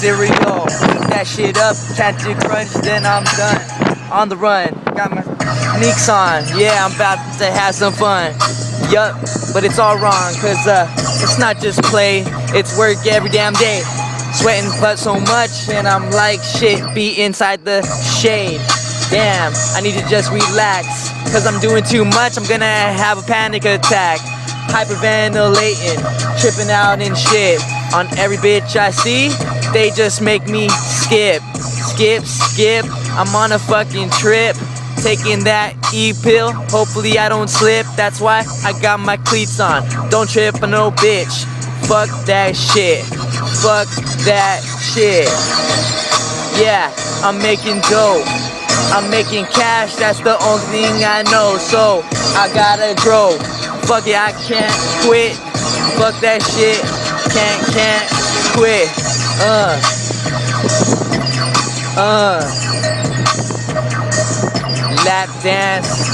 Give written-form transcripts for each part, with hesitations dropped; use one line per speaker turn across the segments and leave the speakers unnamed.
cereal. Pick that shit up, catch it crunch, then I'm done. On the run, got my sneaks on. Yeah, I'm about to have some fun. Yup, but it's all wrong, cause it's not just play, it's work every damn day. Sweating butt so much, and I'm like shit, be inside the shade. Damn, I need to just relax, cause I'm doing too much, I'm gonna have a panic attack. Hyperventilating, tripping out and shit. On every bitch I see, they just make me skip. Skip, I'm on a fucking trip. Taking that E-pill, hopefully I don't slip. That's why I got my cleats on. Don't trip on no bitch. Fuck that shit. Fuck that shit. Yeah, I'm making dough. I'm making cash, that's the only thing I know. So, I gotta grow. Fuck it, I can't quit. Fuck that shit. Can't quit. Lap dance.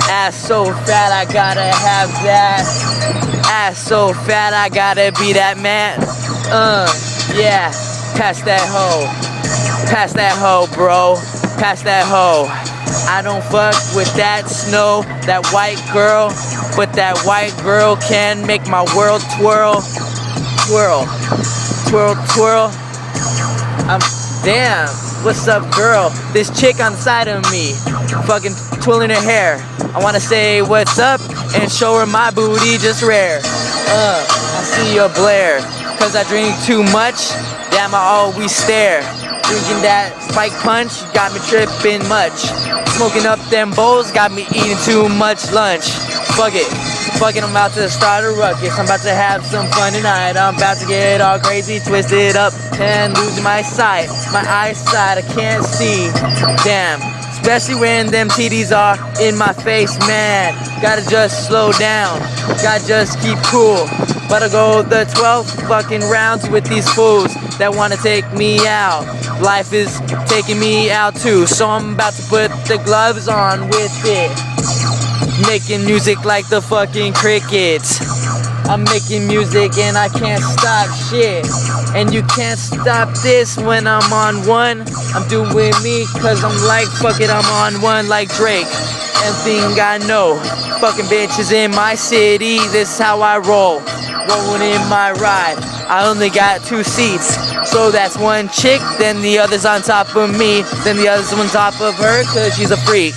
Ass so fat, I gotta have that. Ass so fat, I gotta be that man. Yeah. Pass that hoe. Pass that hoe, bro. Pass that hoe. I don't fuck with that snow, that white girl, but that white girl can make my world twirl. Twirl. Twirl, twirl. Damn, what's up, girl? This chick on the side of me, fucking twirling her hair. I wanna say what's up and show her my booty just rare. I see your blare, cause I drink too much. Damn, I always stare. Drinking that spike punch got me tripping much. Smoking up them bowls got me eating too much lunch. Fuck it, I'm about to start a ruckus. I'm about to have some fun tonight. I'm about to get all crazy, twisted up and losing my sight. My eyesight, I can't see. Damn, especially when them TDs are in my face, man. Gotta just slow down, gotta just keep cool. But I go the 12th fucking rounds with these fools that wanna take me out. Life is taking me out too, so I'm about to put the gloves on with it. Making music like the fucking crickets. I'm making music and I can't stop shit. And you can't stop this when I'm on one. I'm doing me cause I'm like, fuck it, I'm on one like Drake. Everything I know, fucking bitches in my city, this is how I roll. Rolling in my ride, I only got 2 seats. So that's one chick, then the other's on top of me. Then the other's on top of her, cause she's a freak.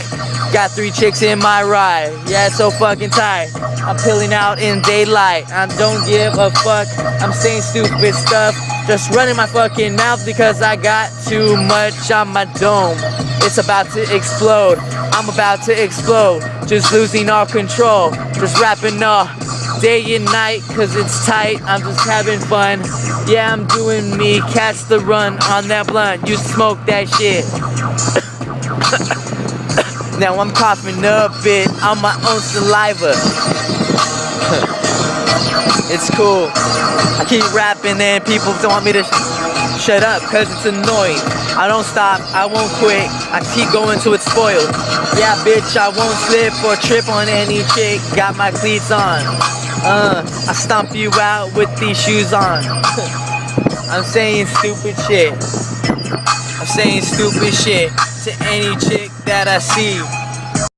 Got 3 chicks in my ride, yeah, it's so fucking tight. I'm pilling out in daylight, I don't give a fuck. I'm saying stupid stuff, just running my fucking mouth because I got too much on my dome. It's about to explode, I'm about to explode. Just losing all control, just rapping all day and night cause it's tight. I'm just having fun, yeah, I'm doing me. Catch the run on that blunt, you smoke that shit. Now I'm coughing a bit on my own saliva. It's cool. I keep rapping and people don't want me to shut up cause it's annoying. I don't stop, I won't quit, I keep going till it's spoiled. Yeah bitch, I won't slip or trip on any chick. Got my cleats on. I stomp you out with these shoes on. I'm saying stupid shit. I'm saying stupid shit to any chick that I see.